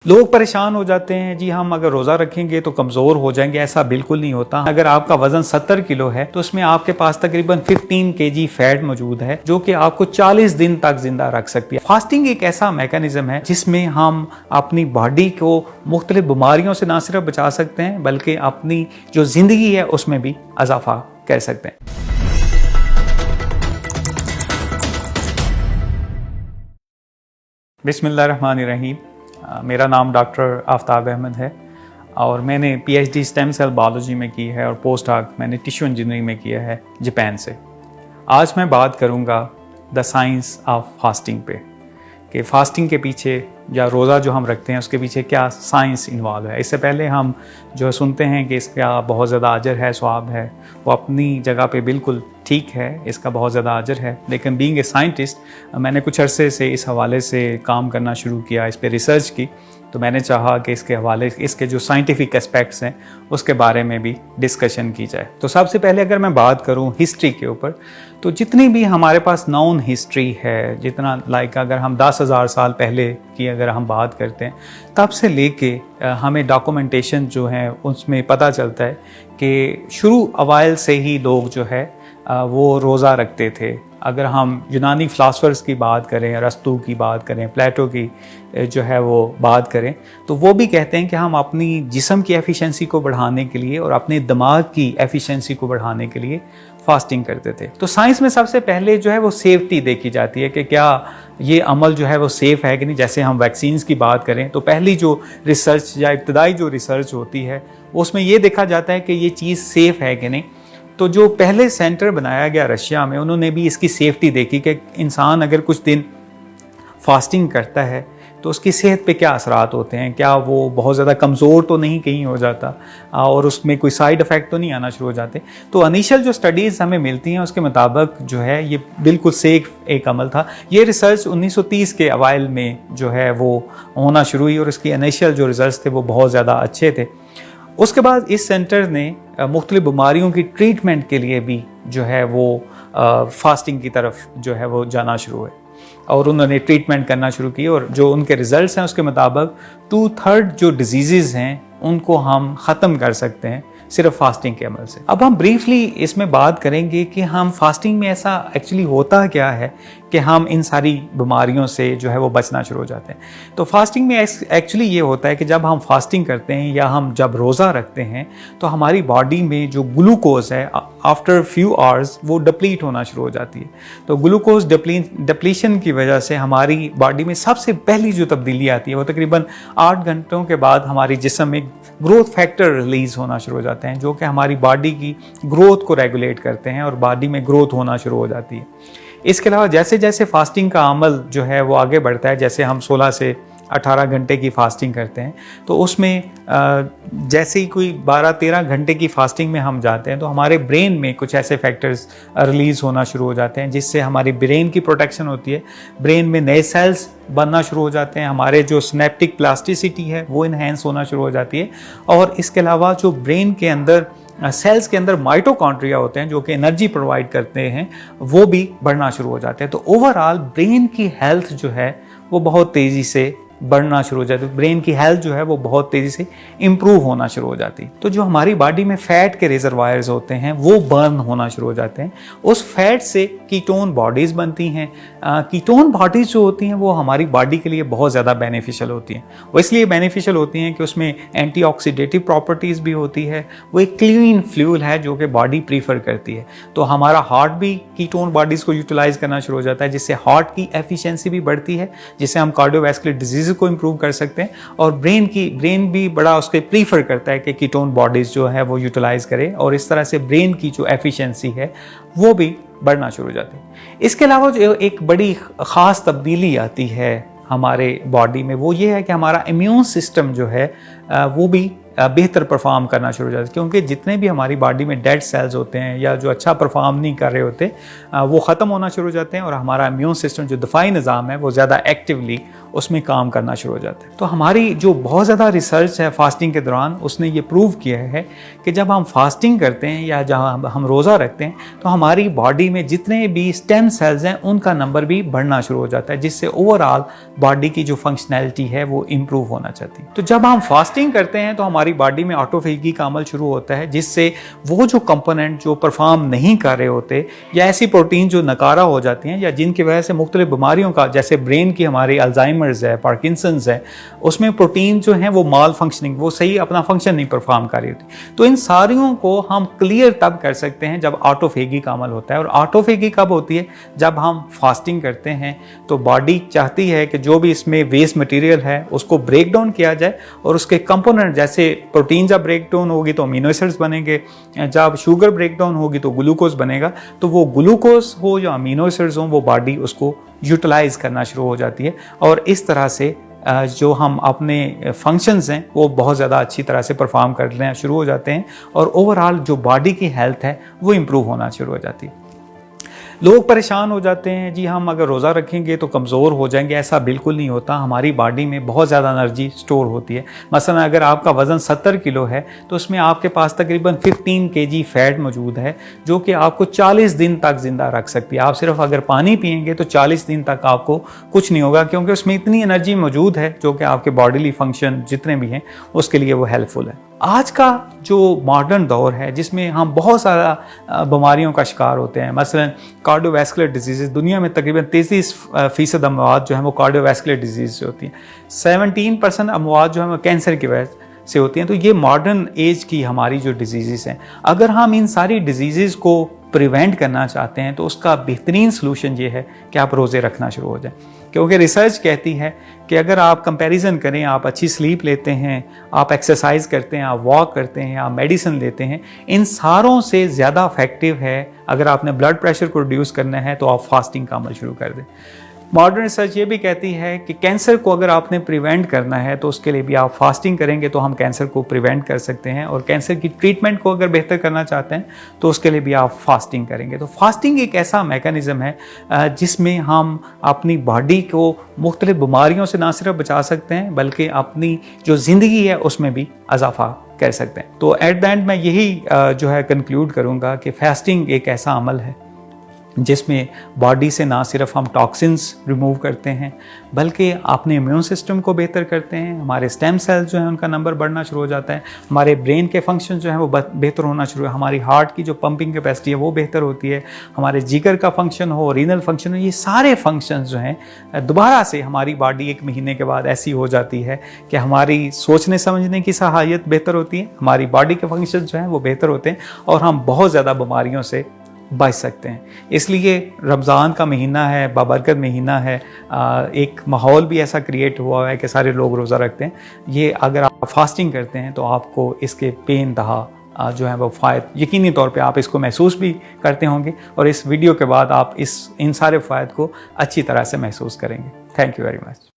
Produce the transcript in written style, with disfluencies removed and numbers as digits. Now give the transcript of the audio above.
लोग परेशान हो जाते हैं जी, हम अगर रोज़ा रखेंगे तो कमज़ोर हो जाएंगे। ऐसा बिल्कुल नहीं होता। अगर आपका वजन 70 किलो है तो उसमें आपके पास तकरीबन 15 केजी फैट मौजूद है जो कि आपको 40 दिन तक जिंदा रख सकती है। फास्टिंग एक ऐसा मैकेनिज्म है जिसमें हम अपनी बॉडी को मुख्तलिफ बीमारियों से ना सिर्फ बचा सकते हैं बल्कि अपनी जो ज़िंदगी है उसमें भी इजाफा कर सकते हैं। बिस्मिल्लाहिर्रहमानिर्रहीम। मेरा नाम डॉक्टर आफ्ताब अहमद है और मैंने पीएचडी स्टेम सेल बायोलॉजी में की है और पोस्ट डॉक मैंने टिश्यू इंजीनियरिंग में किया है जापान से। आज मैं बात करूंगा द साइंस ऑफ फास्टिंग पे कि फास्टिंग के पीछे या रोज़ा जो हम रखते हैं उसके पीछे क्या साइंस इन्वॉल्व है। इससे पहले हम जो सुनते हैं कि इसका बहुत ज़्यादा अजर है, स्वाब है, वो अपनी जगह पे बिल्कुल ठीक है, इसका बहुत ज़्यादा अजर है। लेकिन बीइंग ए साइंटिस्ट मैंने कुछ अरसे से इस हवाले से काम करना शुरू किया, इस पर रिसर्च की। तो मैंने चाहा कि इसके हवाले इसके जो साइंटिफिक एस्पेक्ट्स हैं उसके बारे में भी डिस्कशन की जाए। तो सबसे पहले अगर मैं बात करूं हिस्ट्री के ऊपर, तो जितनी भी हमारे पास नाउन हिस्ट्री है, जितना अगर हम 10,000 साल पहले की अगर हम बात करते हैं तब से लेके हमें डॉक्यूमेंटेशन जो है उसमें पता चलता है कि शुरू अवाइल से ही लोग जो है वो रोज़ा रखते थे। अगर हम यूनानी फ़िलासफ़र्स की बात करें, अरस्तू की बात करें, प्लेटो की जो है वो बात करें, तो वो भी कहते हैं कि हम अपनी जिस्म की एफिशिएंसी को बढ़ाने के लिए और अपने दिमाग की एफिशिएंसी को बढ़ाने के लिए फास्टिंग करते थे। तो साइंस में सबसे पहले जो है वो सेफ्टी देखी जाती है कि क्या ये अमल जो है वो सेफ़ है कि नहीं। जैसे हम वैक्सीन्स की बात करें तो पहली जो रिसर्च या इब्तदाई जो रिसर्च होती है उसमें ये देखा जाता है कि ये चीज़ सेफ़ है कि नहीं। तो जो पहले सेंटर बनाया गया रशिया में, उन्होंने भी इसकी सेफ्टी देखी कि इंसान अगर कुछ दिन फास्टिंग करता है तो उसकी सेहत पे क्या असरात होते हैं, क्या वो बहुत ज़्यादा कमज़ोर तो नहीं कहीं हो जाता और उसमें कोई साइड इफ़ेक्ट तो नहीं आना शुरू हो जाते। तो इनिशियल जो स्टडीज़ हमें मिलती हैं उसके मुताबिक जो है ये बिल्कुल सेफ एक अमल था। ये रिसर्च 1930 के अवाइल में जो है वो होना शुरू हुई और इसकी इनिशियल जो रिजल्ट थे वो बहुत ज़्यादा अच्छे थे। उसके बाद इस सेंटर ने मुख्तलिफ बीमारियों की ट्रीटमेंट के लिए भी जो है वो फास्टिंग की तरफ जो है वो जाना शुरू हुए और उन्होंने ट्रीटमेंट करना शुरू की और जो उनके रिजल्ट्स हैं उसके मुताबिक 2/3 जो डिजीज़ हैं उनको हम ख़त्म कर सकते हैं सिर्फ फास्टिंग के अमल से। अब हम ब्रीफली इसमें बात करेंगे कि हम फास्टिंग में ऐसा एक्चुअली होता क्या है कि हम इन सारी बीमारियों से जो है वो बचना शुरू हो जाते हैं। तो फास्टिंग में एक्चुअली ये होता है कि जब हम फास्टिंग करते हैं या हम जब रोज़ा रखते हैं तो हमारी बॉडी में जो ग्लूकोज है आफ्टर फ्यू आवर्स वो डिप्लीट होना शुरू हो जाती है। तो ग्लूकोज डिप्लीशन की वजह से हमारी बॉडी में सबसे पहली जो तब्दीली आती है वो तकरीबन 8 घंटों के बाद हमारी जिस्म में ग्रोथ फैक्टर रिलीज़ होना शुरू हो जाते हैं जो कि हमारी बॉडी की ग्रोथ को रेगुलेट करते हैं और बॉडी में ग्रोथ होना शुरू हो जाती है। इसके अलावा जैसे जैसे फास्टिंग का अमल जो है वो आगे बढ़ता है, जैसे हम 16 से 18 घंटे की फास्टिंग करते हैं तो उसमें जैसे ही कोई 12-13 घंटे की फास्टिंग में हम जाते हैं तो हमारे ब्रेन में कुछ ऐसे फैक्टर्स रिलीज़ होना शुरू हो जाते हैं जिससे हमारी ब्रेन की प्रोटेक्शन होती है, ब्रेन में नए सेल्स बनना शुरू हो जाते हैं, हमारे जो सिनेप्टिक प्लास्टिसिटी है वो इन्हेंस होना शुरू हो जाती है। और इसके अलावा जो ब्रेन के अंदर सेल्स के अंदर माइटोकॉन्ड्रिया होते हैं जो कि एनर्जी प्रोवाइड करते हैं वो भी बढ़ना शुरू हो जाते हैं। तो ओवरऑल ब्रेन की हेल्थ जो है वो बहुत तेज़ी से बढ़ना शुरू हो जाती है, ब्रेन की हेल्थ जो है वो बहुत तेज़ी से इम्प्रूव होना शुरू हो जाती है। तो जो हमारी बॉडी में फ़ैट के रिजर्वायर्स होते हैं वो बर्न होना शुरू हो जाते हैं, उस फैट से कीटोन बॉडीज़ बनती हैं। कीटोन बॉडीज़ जो होती हैं वो हमारी बॉडी के लिए बहुत ज़्यादा बेनिफिशियल होती हैं। वो इसलिए बेनिफिशियल होती हैं कि उसमें एंटीऑक्सीडेटिव प्रॉपर्टीज़ भी होती है, वो एक क्लीन फ्यूल है जो कि बॉडी प्रीफर करती है। तो हमारा हार्ट भी कीटोन बॉडीज़ को यूटिलाइज़ करना शुरू हो जाता है जिससे हार्ट की एफिशिएंसी भी बढ़ती है, जिससे हम कार्डियोवैस्कुलर डिजीज़ को इंप्रूव कर सकते हैं। और ब्रेन भी बड़ा उसके प्रीफर करता है कि कीटोन बॉडीज़ जो है वो यूटिलाइज़ करे और इस तरह से ब्रेन की जो एफिशिएंसी है वो भी बढ़ना शुरू हो जाती है। इसके अलावा जो एक बड़ी ख़ास तब्दीली आती है हमारे बॉडी में वो ये है कि हमारा इम्यून सिस्टम जो है वो भी बेहतर परफॉर्म करना शुरू हो जाता है, क्योंकि जितने भी हमारी बॉडी में डेड सेल्स होते हैं या जो अच्छा परफॉर्म नहीं कर रहे होते वो ख़त्म होना शुरू हो जाते हैं और हमारा इम्यून सिस्टम जो दफ़ाई निज़ाम है वो ज़्यादा एक्टिवली उसमें काम करना शुरू हो जाता है। तो हमारी जो बहुत ज़्यादा रिसर्च है फास्टिंग के दौरान, उसने ये प्रूव किया है कि जब हम फास्टिंग करते हैं या जहाँ हम रोज़ा रखते हैं तो हमारी बॉडी में जितने भी स्टेम सेल्स हैं उनका नंबर भी बढ़ना शुरू हो जाता है, जिससे ओवरऑल बॉडी की जो फंक्शनैलिटी है वो इम्प्रूव होना चाहती है। तो जब हम फास्टिंग करते हैं तो हमारी बॉडी में ऑटोफेगी का अमल शुरू होता है, जिससे वो जो कंपोनेंट जो परफॉर्म नहीं कर रहे होते या ऐसी प्रोटीन जो नकारा हो जाती हैं या जिनकी वजह से मुख्तलिफ बीमारियों का, जैसे ब्रेन की हमारी अल्जाइमर्स है, पार्किंसंस है, उसमें प्रोटीन जो है वो माल फंक्शनिंग, वो सही अपना फंक्शन नहीं परफॉर्म कर रही होती। तो इन सारियों को हम क्लियर तब कर सकते हैं जब ऑटोफेगी का अमल होता है। और ऑटोफेगी कब होती है? जब हम फास्टिंग करते हैं तो बॉडी चाहती है कि जो भी इसमें वेस्ट मटेरियल है उसको ब्रेक डाउन किया जाए और उसके कंपोनेंट, जैसे प्रोटीन जब ब्रेक डाउन होगी तो अमीनो एसिड्स बनेंगे, जब शुगर ब्रेक डाउन होगी तो ग्लूकोज बनेगा, तो वो ग्लूकोज हो या अमीनो एसिड्स हो वो बॉडी उसको यूटिलाइज करना शुरू हो जाती है और इस तरह से जो हम अपने फंक्शंस हैं वो बहुत ज़्यादा अच्छी तरह से परफॉर्म करना शुरू हो जाते हैं और ओवरऑल जो बॉडी की हेल्थ है वो इम्प्रूव होना शुरू हो जाती है। लोग परेशान हो जाते हैं, जी हम अगर रोज़ा रखेंगे तो कमज़ोर हो जाएंगे। ऐसा बिल्कुल नहीं होता। हमारी बॉडी में बहुत ज़्यादा एनर्जी स्टोर होती है। मसलन अगर आपका वज़न 70 किलो है तो उसमें आपके पास तकरीबन 15 kg फैट मौजूद है जो कि आपको 40 दिन तक ज़िंदा रख सकती है। आप सिर्फ अगर पानी पिएंगे तो 40 दिन तक आपको कुछ नहीं होगा, क्योंकि उसमें इतनी एनर्जी मौजूद है जो कि आपके बॉडीली फंक्शन जितने भी हैं उसके लिए वो हेल्पफुल है। आज का जो मॉडर्न दौर है जिसमें हम बहुत सारा बीमारियों का शिकार होते हैं, मसलन कार्डियोवैस्कुलर डिजीज़, दुनिया में तकरीबन 33% अमवात जो हैं वो कार्डियोवैस्कुलर डिजीज़ से होती हैं। 17% अमवात जो हैं वो कैंसर की वजह से होती हैं। तो ये मॉडर्न एज की हमारी जो डिजीज़ हैं, अगर हम इन सारी डिजीज़ को प्रिवेंट करना चाहते हैं तो उसका बेहतरीन सलूशन ये है कि आप रोज़े रखना शुरू हो जाएं, क्योंकि रिसर्च कहती है कि अगर आप कंपैरिजन करें, आप अच्छी स्लीप लेते हैं, आप एक्सरसाइज करते हैं, आप वॉक करते हैं, आप मेडिसिन लेते हैं, इन सारों से ज़्यादा इफेक्टिव है अगर आपने ब्लड प्रेशर को रिड्यूस करना है तो आप फास्टिंग का अमल शुरू कर दें। मॉडर्न रिसर्च ये भी कहती है कि कैंसर को अगर आपने प्रिवेंट करना है तो उसके लिए भी आप फास्टिंग करेंगे तो हम कैंसर को प्रिवेंट कर सकते हैं, और कैंसर की ट्रीटमेंट को अगर बेहतर करना चाहते हैं तो उसके लिए भी आप फास्टिंग करेंगे। तो फास्टिंग एक ऐसा मैकेनिज़्म है जिसमें हम अपनी बॉडी को मुख्तलिफ बीमारियों से ना सिर्फ बचा सकते हैं बल्कि अपनी जो ज़िंदगी है उसमें भी इजाफा कर सकते हैं। तो एट द एंड मैं यही जो है कंक्लूड करूँगा कि फास्टिंग एक ऐसा अमल है जिसमें बॉडी से ना सिर्फ हम टॉक्सिन्स रिमूव करते हैं बल्कि अपने इम्यून सिस्टम को बेहतर करते हैं। हमारे स्टेम सेल्स जो हैं उनका नंबर बढ़ना शुरू हो जाता है, हमारे ब्रेन के फंक्शन जो हैं वो बेहतर होना शुरू है, हमारी हार्ट की जो पंपिंग कैपेसिटी है वो बेहतर होती है, हमारे जिगर का फंक्शन हो, रीनल फंक्शन हो, ये सारे फंक्शंस जो हैं दोबारा से हमारी बॉडी 1 महीने के बाद ऐसी हो जाती है कि हमारी सोचने समझने की सहायत बेहतर होती है, हमारी बॉडी के फंक्शन जो हैं वो बेहतर होते हैं और हम बहुत ज़्यादा बीमारियों से बच सकते हैं। इसलिए रमज़ान का महीना है, बाबरकत महीना है, एक माहौल भी ऐसा क्रिएट हुआ है कि सारे लोग रोज़ा रखते हैं। ये अगर आप फास्टिंग करते हैं तो आपको इसके बेइंतहा जो है वो फ़ायद यकीनी तौर पे आप इसको महसूस भी करते होंगे और इस वीडियो के बाद आप इन सारे फ़ायद को अच्छी तरह से महसूस करेंगे। Thank you very much.